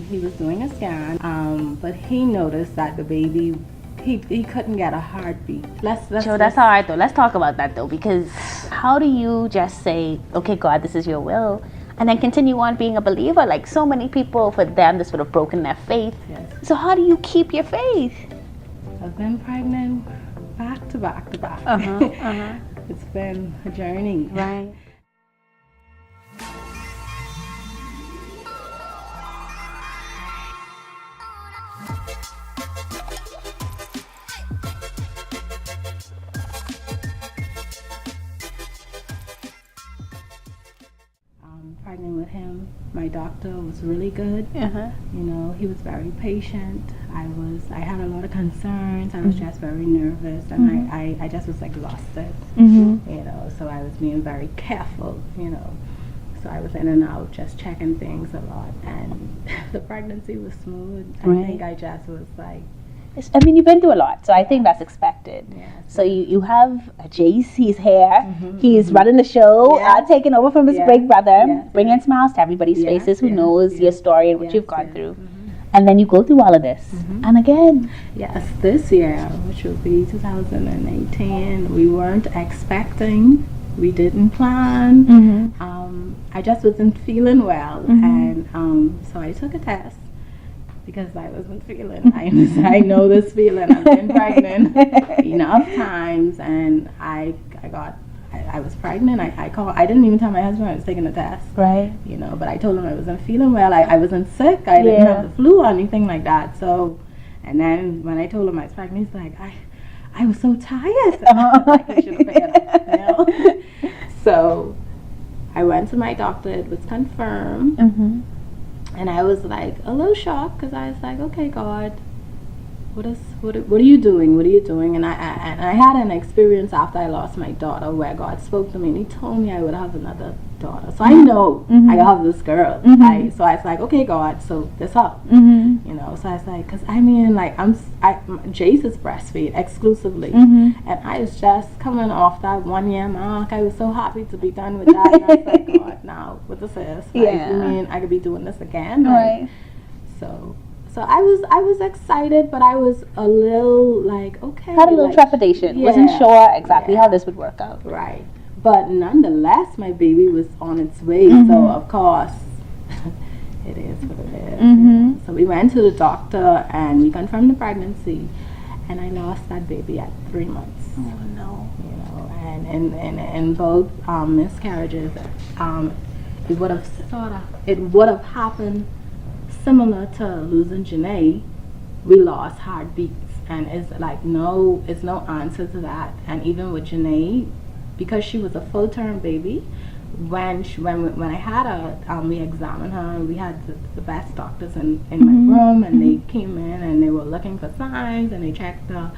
He was doing a scan, but he noticed that the baby, he couldn't get a heartbeat. So that's all right though. Let's talk about that though, because how do you just say, okay, God, this is your will, and then continue on being a believer? Like so many people, for them, this would have broken their faith. Yes. So how do you keep your faith? I've been pregnant back to back to back. It's been a journey. Right. Pregnant with him, my doctor was really good. You know, he was very patient. I had a lot of concerns. I was just very nervous, and I just was exhausted. You know, so I was being very careful. You know, so I was in and out, just checking things a lot, and the pregnancy was smooth. I think I just was like. I mean, you've been through a lot, so I think that's expected. Yes. So you have Jace, he's here, he's running the show, taking over from his big brother, bringing smiles to everybody's faces who knows your story and what you've gone through. And then you go through all of this. And again. Yes, this year, which will be 2018, we weren't expecting, we didn't plan. I just wasn't feeling well, and so I took a test. Because I wasn't feeling, I know this feeling. I've been pregnant enough times, and I was pregnant. I didn't even tell my husband I was taking the test. Right. You know, but I told him I wasn't feeling well. I wasn't sick. I didn't have the flu or anything like that. So, and then when I told him I was pregnant, he's like, I was so tired. I should have paid up, you know? So, I went to my doctor. It was confirmed. And I was like a little shocked because I was like, okay, God, what are you doing? What are you doing? And I had an experience after I lost my daughter where God spoke to me and he told me I would have another daughter. So I know I have this girl. So I was like, okay, God, so this up. You know, so I was like, because I mean, like, Jace is breastfeed exclusively. And I was just coming off that 1 year mark. I was so happy to be done with that. And I was like, God, now with this is. I mean, I could be doing this again. Right. So I was excited, but I was a little like, okay. Had a little trepidation. Wasn't sure exactly how this would work out. Right. But nonetheless, my baby was on its way. So, of course, it is what it is. You know? So we went to the doctor, and we confirmed the pregnancy. And I lost that baby at 3 months. Oh, no. You know, and in both miscarriages, it would have happened similar to losing Janae. We lost heartbeats, and it's like no answer to that. And even with Janae, because she was a full-term baby, when I had her, we examined her. We had the best doctors in my room, and they came in and they were looking for signs, and they checked the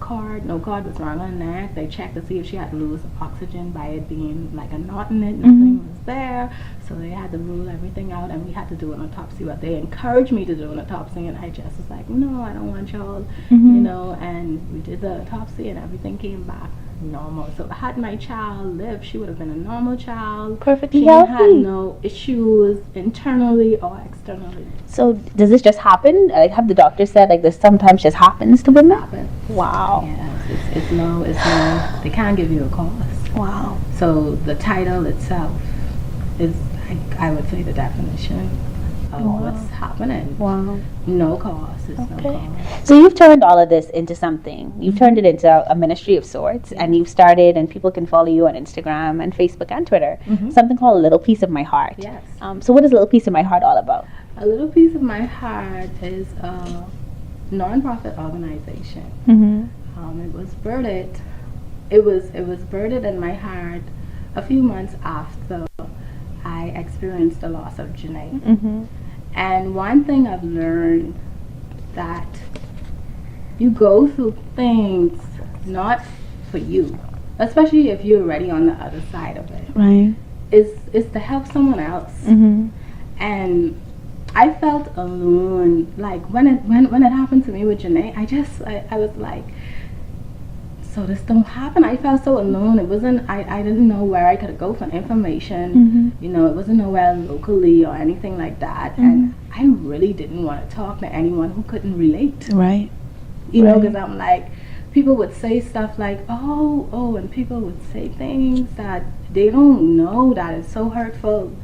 cord. No cord was wrong on her neck. They checked to see if she had loose oxygen by it being like a knot in it. Nothing was there. So they had to rule everything out, and we had to do an autopsy. But they encouraged me to do an autopsy, and I just was like, no, I don't want y'all, you know. And we did the autopsy, and everything came back normal. So had my child lived, she would have been a normal child. Perfectly healthy. She healthy. had no issues internally or externally. So does this just happen? Like, have the doctor said like this sometimes just happens to women? Wow. Yeah, it's no. They can't give you a cause. Wow. So the title itself is, I would say, the definition of what's happening. Wow. No cause. It's no cause. So you've turned all of this into something. You've turned it into a ministry of sorts, and you've started, and people can follow you on Instagram and Facebook and Twitter, something called A Little Piece of My Heart. Yes. So what is A Little Piece of My Heart all about? A Little Piece of My Heart is a non-profit organization. It was birthed. It was birthed in my heart a few months after I experienced the loss of Janae. And one thing I've learned, that you go through things not for you, especially if you're already on the other side of it. Right. Is to help someone else. And I felt alone. Like when it happened to me with Janae, I was like, so this don't happen. I felt so alone. It wasn't, I didn't know where I could go for information. You know, it wasn't nowhere locally or anything like that. And I really didn't want to talk to anyone who couldn't relate. Right. You know, because I'm like, people would say stuff like, oh, and people would say things that they don't know that is so hurtful.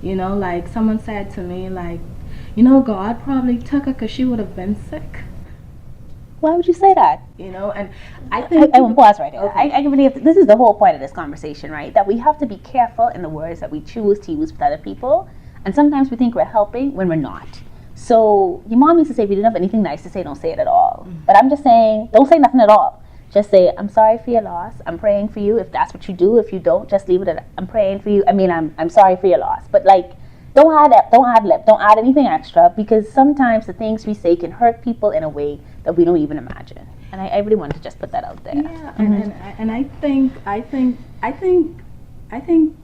You know, like someone said to me, like, you know, God probably took her because she would have been sick. Why would you say that? You know, and I think... I will pause right there. Okay. I believe this is the whole point of this conversation, right? That we have to be careful in the words that we choose to use with other people. And sometimes we think we're helping when we're not. So your mom used to say, if you didn't have anything nice to say, don't say it at all. But I'm just saying, don't say nothing at all. Just say, I'm sorry for your loss. I'm praying for you. If that's what you do, if you don't, just leave it at, I'm praying for you. I mean, I'm sorry for your loss. But like, don't add anything extra, because sometimes the things we say can hurt people in a way that we don't even imagine. And I really wanted to just put that out there. Yeah, and I think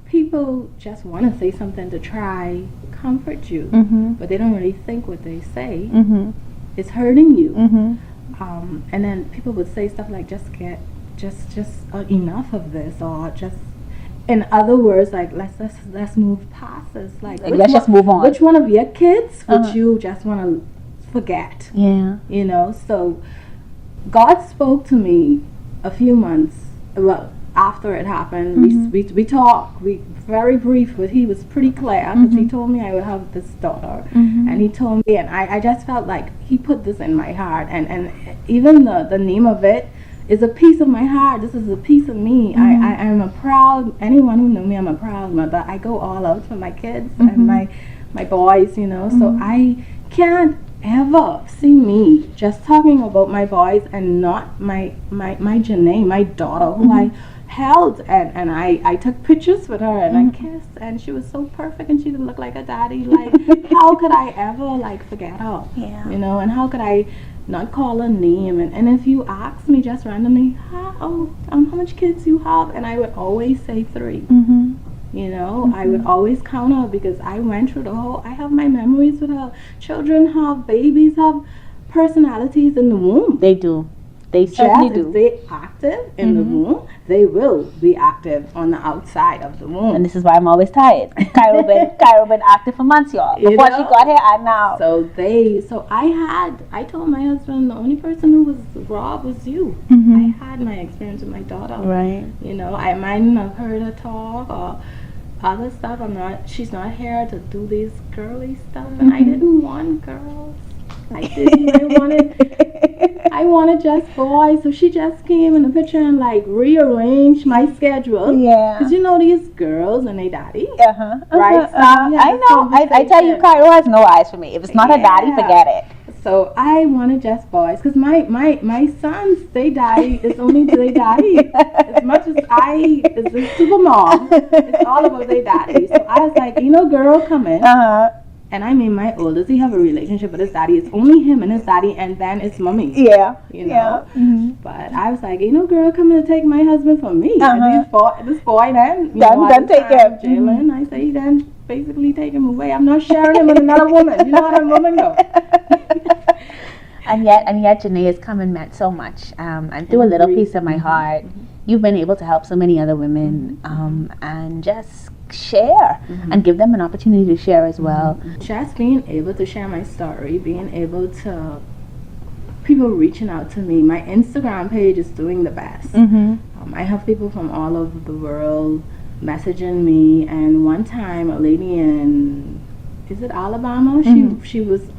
people just want to say something to try comfort you, but they don't really think what they say is hurting you. And then people would say stuff like, just enough of this, or just, in other words, like, let's move past this. Like let's just move on. Which one of your kids would you just want to forget? Yeah. You know, so God spoke to me a few months, well, after it happened. We talked, very brief, but he was pretty clear, because he told me I would have this daughter, and he told me, and I just felt like he put this in my heart, and even the name of it is a piece of my heart. This is a piece of me. I am a proud, anyone who knew me, I'm a proud mother. I go all out for my kids and my boys, you know, so I can't ever see me just talking about my boys and not my Janae, my daughter, who I held, and I took pictures with her, and I kissed, and she was so perfect, and she didn't look like a daddy. Like, how could I ever, like, forget her? Yeah. You know, and how could I not call her name? And if you ask me just randomly, how much kids you have, and I would always say 3. You know, I would always count her, because I went through I have my memories with her. Children have, babies have personalities in the womb. They do. They certainly do. If they're active in the womb, they will be active on the outside of the womb. And this is why I'm always tired. Cairo been active for months, y'all. Before she got here and now. So I told my husband, the only person who was Rob was you. I had my experience with my daughter. Right. You know, I mightn't have heard her talk or other stuff. She's not here to do these girly stuff, and I didn't want girls. I wanted just boys. So she just came in the picture and like rearranged my schedule. Yeah. Because you know these girls and they daddy. Right. I know. I tell you, Cairo has no eyes for me. If it's not a daddy, forget it. So I wanted just boys, because my sons, they daddy. It's only they daddy. As much as it's a super mom, it's all about they daddy. So I was like, you know, girl, come in. And I mean, my oldest, he have a relationship with his daddy. It's only him and his daddy, and then it's mommy. Yeah. You know? Yeah. But I was like, you know, girl, come and take my husband from me. And this boy then, then take him. Jalen, I say, then basically take him away. I'm not sharing him with another woman. You know how that woman go. And yet, Janae has come and meant so much. And through a little piece of my heart, you've been able to help so many other women, and just share and give them an opportunity to share as well. Just being able to share my story, being able to, people reaching out to me. My Instagram page is doing the best. I have people from all over the world messaging me, and one time a lady in, is it Alabama? She was,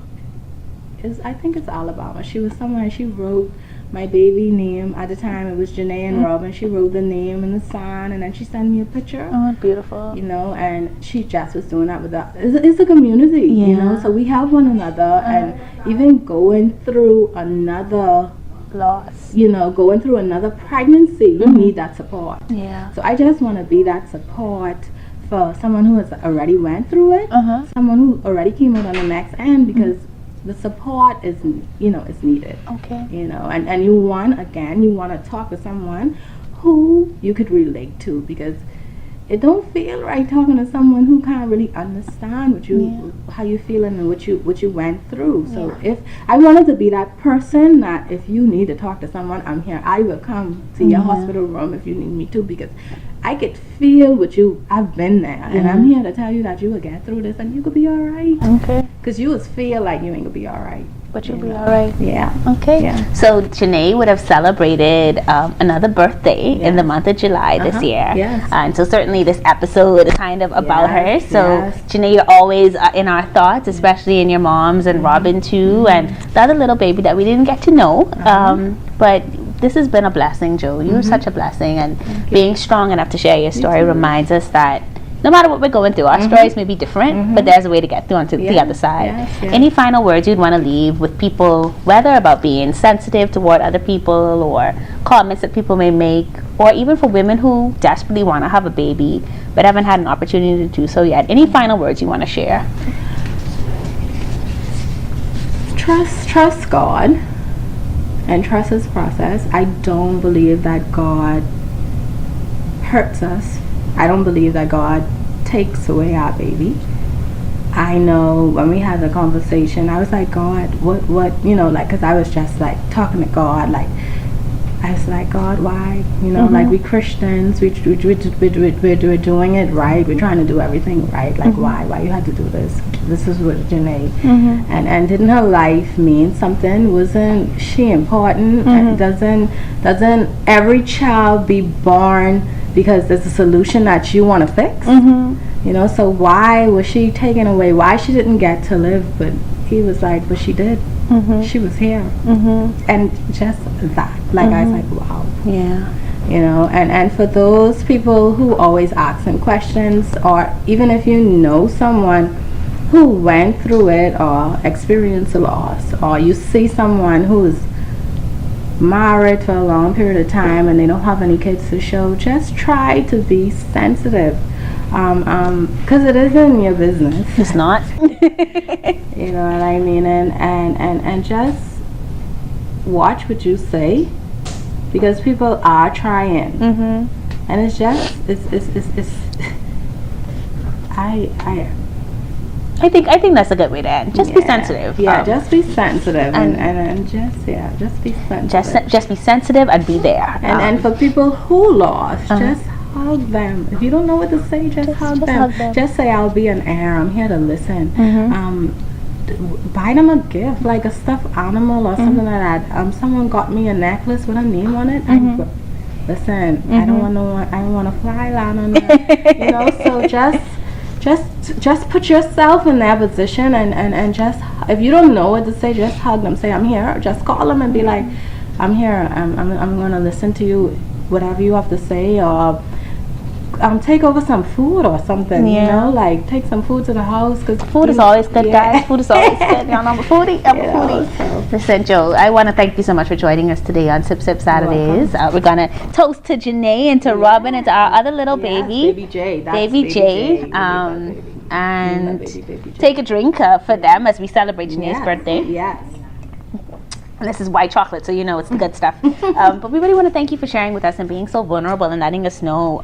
I think it's Alabama. She was somewhere, she wrote my baby name. At the time it was Janae and Robin. She wrote the name in the sign, and then she sent me a picture. Oh, beautiful. You know, and she just was doing that with us. It's a community, you know, so we help one another. And even going through another loss, you know, going through another pregnancy, you need that support. Yeah. So I just want to be that support for someone who has already went through it, someone who already came out on the next end, because the support is, you know, is needed. Okay. You know, and you want to talk to someone who you could relate to, because it don't feel right talking to someone who can't really understand what you, how you feeling and what you went through. So if I wanted to be that person that if you need to talk to someone, I'm here. I will come to your hospital room if you need me to, because I could feel what I've been there, and I'm here to tell you that you will get through this and you could be all right. Okay. Because you would feel like you ain't gonna be all right. But you'll be all right. Yeah. Okay. Yeah. So Janae would have celebrated another birthday in the month of July this year. Yes. And so certainly this episode is kind of about her. So Janae, you're always in our thoughts, especially in your mom's and Robin too, and the other little baby that we didn't get to know. But this has been a blessing, Joe. You're such a blessing, and being strong enough to share your story reminds us that no matter what we're going through, our stories may be different, but there's a way to get through onto the other side. Any final words you'd want to leave with people, whether about being sensitive toward other people or comments that people may make, or even for women who desperately want to have a baby but haven't had an opportunity to do so yet? Any final words you want to share? Trust God and trust His process. I don't believe that God hurts us. I don't believe that God takes away our baby. I know when we had the conversation, I was like, God, what, you know, like, because I was just like talking to God, like, I was like, God, why, you know, like, we Christians, we're doing it right, we're trying to do everything right, like, why you had to do this? This is what Janae, and didn't her life mean something? Wasn't she important? And doesn't every child be born because there's a solution that you want to fix? You know, so why was she taken away? Why she didn't get to live? But he was like, but she did. She was here. And just that, like, I was like, wow. Yeah. You know, and for those people who always asking questions, or even if you know someone who went through it or experienced a loss, or you see someone who's married for a long period of time and they don't have any kids to show, just try to be sensitive, because it isn't your business. It's not. You know what I mean? And just watch what you say, because people are trying, and it's just I think that's a good way to end. Just be sensitive. Just be sensitive, and just be sensitive. Just be sensitive and be there. And for people who lost, just hug them. If you don't know what to say, just hug them. Just say, I'll be an ear. I'm here to listen. Buy them a gift, like a stuffed animal or something like that. Someone got me a necklace with a name on it. Listen, I don't want to fly line on that. You know, so just put yourself in their position, and just, if you don't know what to say, just hug them. Say, I'm here. Just call them and be like, I'm here. I'm going to listen to you, whatever you have to say, or take over some food or something. You know, like take some food to the house, because food is always good, guys. Food is always good. Y'all know, I'm a foodie. Listen, Joe, I want to thank you so much for joining us today on Sip Sip Saturdays. We're gonna toast to Janae and to Robin and to our other little baby, Baby J. Baby J. And take a drink for them as we celebrate Janae's birthday. Yes. And this is white chocolate, so you know it's the good stuff. But we really want to thank you for sharing with us and being so vulnerable and letting us know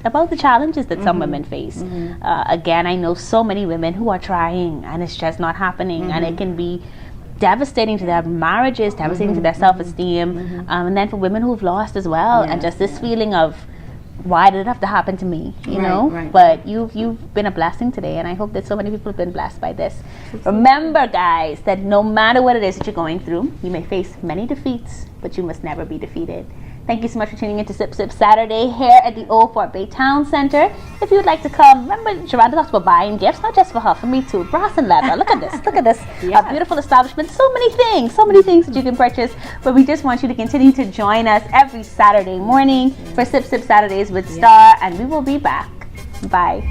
about the challenges that some women face. Again, I know so many women who are trying and it's just not happening, and it can be devastating to their marriages, devastating to their self-esteem, and then for women who've lost as well, and just this feeling of, why did it have to happen to me, you know? Right. But you've been a blessing today, and I hope that so many people have been blessed by this. Remember, guys, that no matter what it is that you're going through, you may face many defeats, but you must never be defeated. Thank you so much for tuning in to Sip Sip Saturday here at the Old Fort Bay Town Center. If you would like to come, remember, Sharonda talks about buying gifts, not just for her, for me too. Brass and leather. Look at this. Look at this. A beautiful establishment. So many things that you can purchase. But we just want you to continue to join us every Saturday morning for Sip Sip Saturdays with Star, and we will be back. Bye.